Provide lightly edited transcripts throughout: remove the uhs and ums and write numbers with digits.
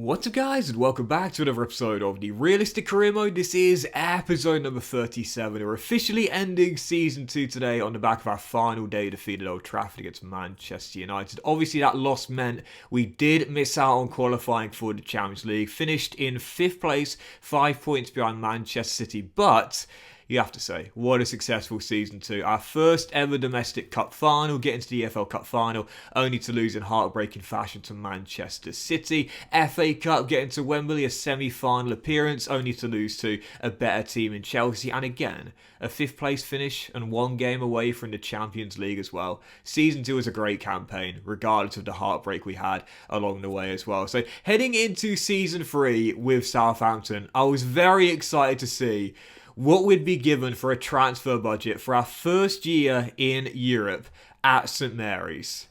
What's up guys and welcome back to another episode of the Realistic Career Mode. This is episode number 37. We're officially ending season 2 today on the back of our final day defeat at Old Trafford against Manchester United. Obviously that loss meant we did miss out on qualifying for the Champions League. Finished in 5th place, 5 points behind Manchester City, but you have to say, what a successful season 2. Our first ever domestic cup final, getting to the EFL Cup final, only to lose in heartbreaking fashion to Manchester City. FA Cup, getting to Wembley, a semi-final appearance, only to lose to a better team in Chelsea. And again, a 5th place finish and 1 game away from the Champions League as well. Season 2 was a great campaign, regardless of the heartbreak we had along the way as well. So heading into season 3 with Southampton, I was very excited to see what we'd be given for a transfer budget for our first year in Europe at St Mary's.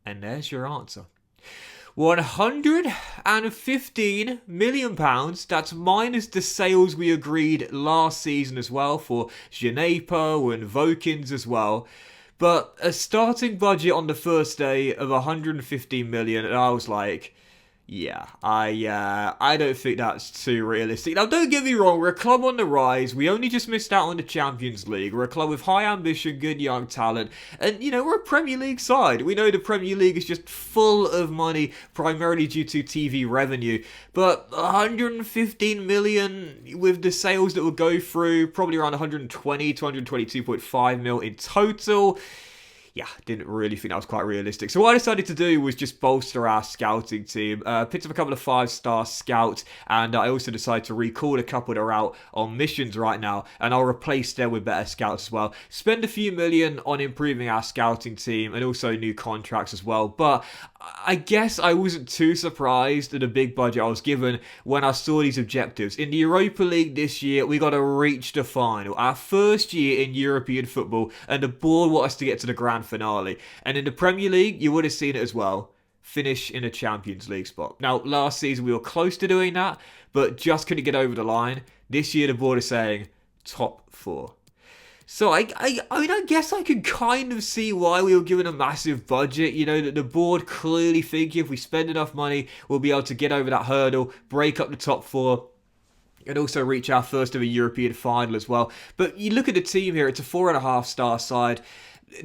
And there's your answer. £115 million, that's minus the sales we agreed last season as well for Gineppo and Vokins as well. But a starting budget on the first day of £115 million, and I was like, yeah, I don't think that's too realistic. Now, don't get me wrong, we're a club on the rise. We only just missed out on the Champions League. We're a club with high ambition, good young talent. And, you know, we're a Premier League side. We know the Premier League is just full of money, primarily due to TV revenue. But 115 million with the sales that will go through, probably around 120 to 122.5 mil in total. Yeah, didn't really think that was quite realistic. So what I decided to do was just bolster our scouting team. Picked up a couple of 5-star scouts, and I also decided to recall a couple that are out on missions right now, and I'll replace them with better scouts as well. Spend a few million on improving our scouting team, and also new contracts as well. But I guess I wasn't too surprised at the big budget I was given when I saw these objectives. In the Europa League this year, we got to reach the final. Our first year in European football, and the board want us to get to the grand finale. And in the Premier League, you would have seen it as well. Finish in a Champions League spot. Now, last season we were close to doing that, but just couldn't get over the line. This year the board is saying top 4. So I mean, I guess I could kind of see why we were given a massive budget. You know, that the board clearly think if we spend enough money, we'll be able to get over that hurdle, break up the top 4, and also reach our first ever European final as well. But you look at the team here, it's a 4.5-star side.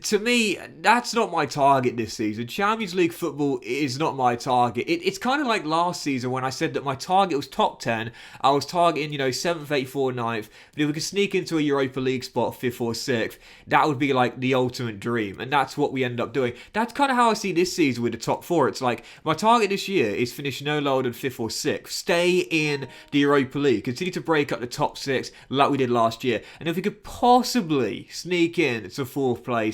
To me, that's not my target this season. Champions League football is not my target. It's kind of like last season when I said that my target was top 10. I was targeting, 7th, 8th, or 9th. But if we could sneak into a Europa League spot, 5th or 6th, that would be like the ultimate dream. And that's what we end up doing. That's kind of how I see this season with the top 4. It's like, my target this year is finish no lower than 5th or 6th. Stay in the Europa League. Continue to break up the top 6 like we did last year. And if we could possibly sneak in to 4th place,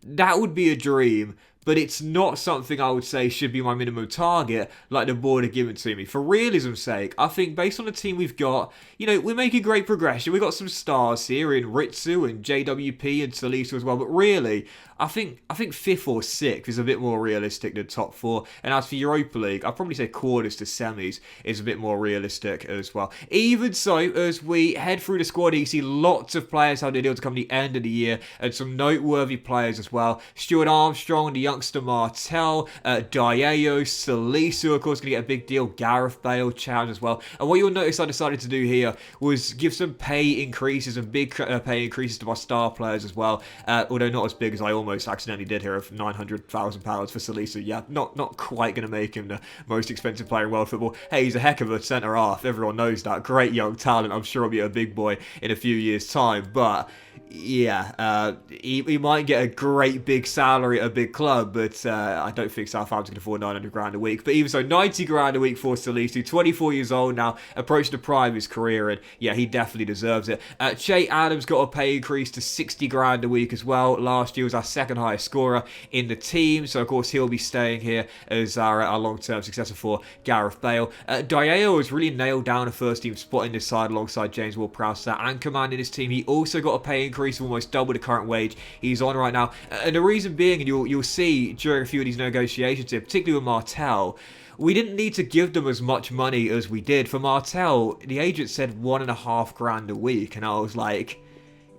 that would be a dream, but it's not something I would say should be my minimum target like the board have given to me. For realism's sake, I think based on the team we've got, we're making great progression. We've got some stars here in Ritsu and JWP and Salisu as well, but really, I think 5th or 6th is a bit more realistic than top 4. And as for Europa League, I'd probably say quarters to semis is a bit more realistic as well. Even so, as we head through the squad, you see lots of players have the deal to come at the end of the year, and some noteworthy players as well. Stuart Armstrong, the youngster Martel, Diallo, Salisu, of course, going to get a big deal. Gareth Bale, challenge as well. And what you'll notice I decided to do here was give some pay increases and big pay increases to my star players as well, although not as big as I almost accidentally did here of £900,000 for Salisu. Yeah, not quite going to make him the most expensive player in world football. Hey, he's a heck of a centre-half. Everyone knows that. Great young talent. I'm sure he'll be a big boy in a few years' time, but yeah, he might get a great big salary at a big club, but I don't think Southampton can afford 900 grand a week. But even so, 90 grand a week for Salisu, 24 years old now, approaching the prime of his career, and yeah, he definitely deserves it. Che Adams got a pay increase to 60 grand a week as well. Last year was our second highest scorer in the team, so of course he'll be staying here as our long-term successor for Gareth Bale. Diallo has really nailed down a first team spot in this side alongside James Ward-Prowse, anchorman in his team. He also got a pay increase of almost double the current wage he's on right now. And the reason being, and you'll see during a few of these negotiations here, particularly with Martel, we didn't need to give them as much money as we did. For Martel, the agent said 1.5 grand a week, and I was like,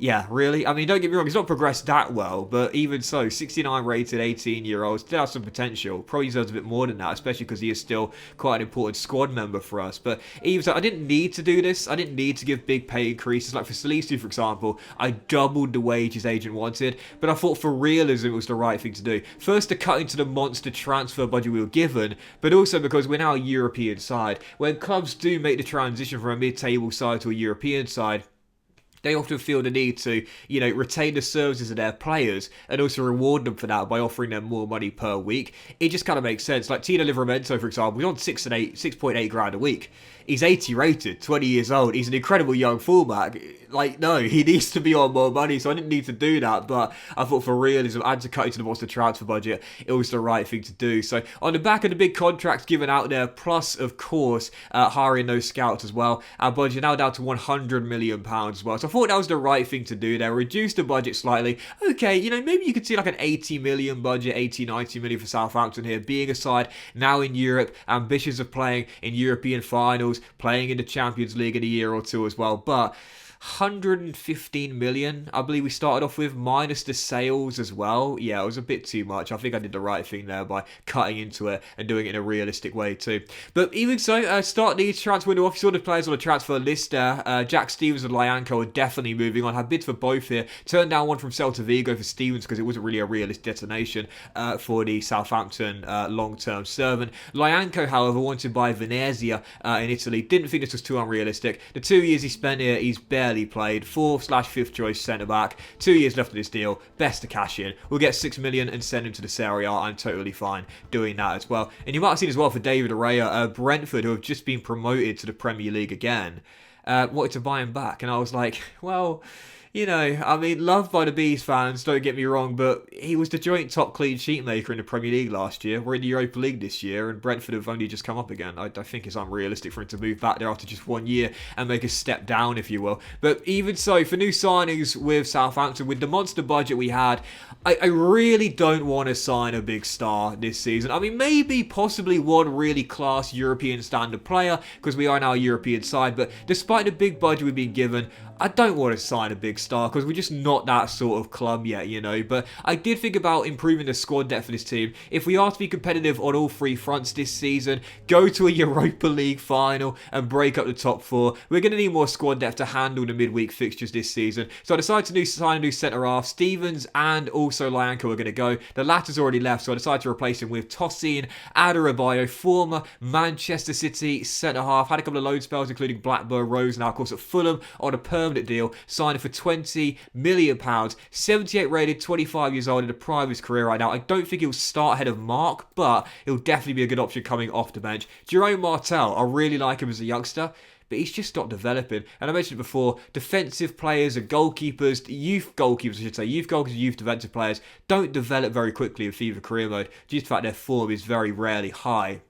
Yeah, really? I mean, don't get me wrong, he's not progressed that well, but even so, 69 rated 18-year-old, still has some potential. Probably deserves a bit more than that, especially because he is still quite an important squad member for us. But even so, I didn't need to do this. I didn't need to give big pay increases. Like for Salisu, for example, I doubled the wage his agent wanted, but I thought for realism it was the right thing to do. First, to cut into the monster transfer budget we were given, but also because we're now a European side. When clubs do make the transition from a mid-table side to a European side, they often feel the need to, retain the services of their players and also reward them for that by offering them more money per week. It just kind of makes sense. Like Tino Livramento, for example, he's on 6.8 grand a week. He's 80 rated, 20 years old. He's an incredible young fullback. Like, no, he needs to be on more money, so I didn't need to do that. But I thought for realism, and to cut into the monster transfer budget, it was the right thing to do. So on the back of the big contracts given out there, plus, of course, hiring those scouts as well, our budget now down to £100 million as well. So I thought that was the right thing to do there. Reduce the budget slightly. Okay, maybe you could see like an 80 million budget, 80, 90 million for Southampton here, being a side now in Europe, ambitious of playing in European finals, playing in the Champions League in a year or two as well. But 115 million, I believe we started off with, minus the sales as well. Yeah, it was a bit too much. I think I did the right thing there by cutting into it and doing it in a realistic way too. But even so, start the transfer window off. You saw the players on the transfer list there. Jack Stevens and Lyanco are definitely moving on. Had bids for both here. Turned down one from Celta Vigo for Stevens because it wasn't really a realistic destination for the Southampton long-term servant. Lyanco, however, wanted by Venezia in Italy. Didn't think this was too unrealistic. The 2 years he spent here, he's barely played. 4/5th choice centre back. 2 years left of this deal. Best to cash in. We'll get 6 million and send him to the Serie A. I'm totally fine doing that as well. And you might have seen as well for David Araya, Brentford, who have just been promoted to the Premier League again, wanted to buy him back. And I was like, well, loved by the Bees fans, don't get me wrong, but he was the joint top clean sheet maker in the Premier League last year. We're in the Europa League this year, and Brentford have only just come up again. I think it's unrealistic for him to move back there after just 1 year and make a step down, if you will. But even so, for new signings with Southampton, with the monster budget we had, I really don't want to sign a big star this season. I mean, maybe, possibly one really class European standard player, because we are now a European side, but despite the big budget we've been given, I don't want to sign a big star because we're just not that sort of club yet, But I did think about improving the squad depth for this team. If we are to be competitive on all three fronts this season, go to a Europa League final and break up the top four, we're going to need more squad depth to handle the midweek fixtures this season. So I decided to sign a new centre-half. Stevens and also Lyanco are going to go. The latter's already left, so I decided to replace him with Tosin Adarabioyo, former Manchester City centre-half. Had a couple of loan spells, including Blackburn, Rose, now of course at Fulham on a permanent deal, signed for £20 million, 78 rated, 25 years old in the prime of his career right now. I don't think he'll start ahead of Mark, but he'll definitely be a good option coming off the bench. Jerome Martel, I really like him as a youngster, but he's just not developing. And I mentioned before, defensive players and goalkeepers, youth goalkeepers, youth defensive players, don't develop very quickly in FIFA career mode, due to the fact their form is very rarely high,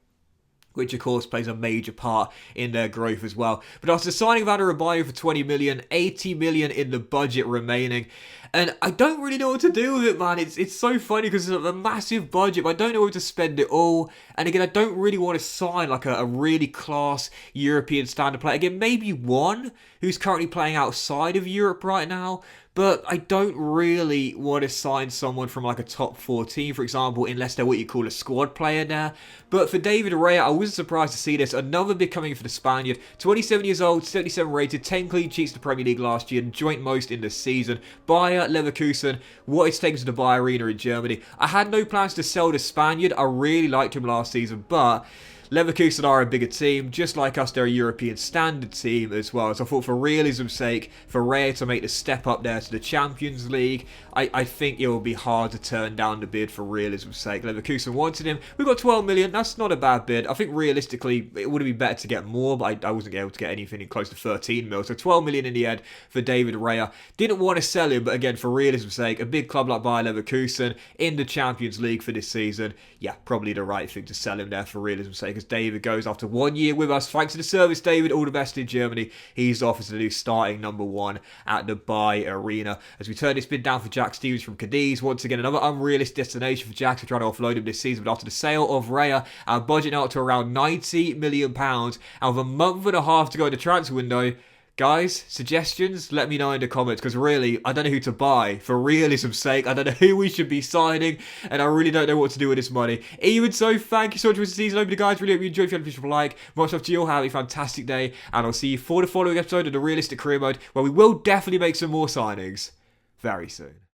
which of course plays a major part in their growth as well. But after signing Adarabioyo for 20 million, 80 million in the budget remaining, and I don't really know what to do with it, man. It's so funny because it's a massive budget, but I don't know where to spend it all. And again, I don't really want to sign like a really class European standard player. Again, maybe one who's currently playing outside of Europe right now, but I don't really want to sign someone from like a top 4 team, for example, unless they're what you call a squad player there. But for David Araya, I wasn't surprised to see this. Another big coming for the Spaniard. 27 years old, 77 rated, 10 clean sheets in the Premier League last year, and joint most in the season. Bayer Leverkusen, what it's taken to the Bayer Arena in Germany. I had no plans to sell the Spaniard. I really liked him last season, but Leverkusen are a bigger team, just like us, they're a European standard team as well. So I thought for realism's sake, for Raya to make the step up there to the Champions League, I think it will be hard to turn down the bid for realism's sake. Leverkusen wanted him. We got 12 million, that's not a bad bid. I think realistically, it would have been better to get more, but I wasn't able to get anything close to 13 mil. So 12 million in the end for David Raya. Didn't want to sell him, but again, for realism's sake, a big club like Bayer Leverkusen in the Champions League for this season, yeah, probably the right thing to sell him there for realism's sake. David goes after 1 year with us. Thanks to the service, David. All the best in Germany. He's off as the new starting number 1 at the Bayer Arena. As we turn this bid down for Jack Stevens from Cadiz. Once again, another unrealistic destination for Jack. We're trying to offload him this season, but after the sale of Raya, our budget now up to around £90 million. Out of a month and a half to go in the transfer window, Guys, suggestions, let me know in the comments, because really, I don't know who to buy. For realism's sake, I don't know who we should be signing, and I really don't know what to do with this money. Even so, thank you so much for the season opener, guys. Really hope you enjoyed. If you had a please like, much love to you all. Have a fantastic day, and I'll see you for the following episode of the Realistic Career Mode, where we will definitely make some more signings very soon.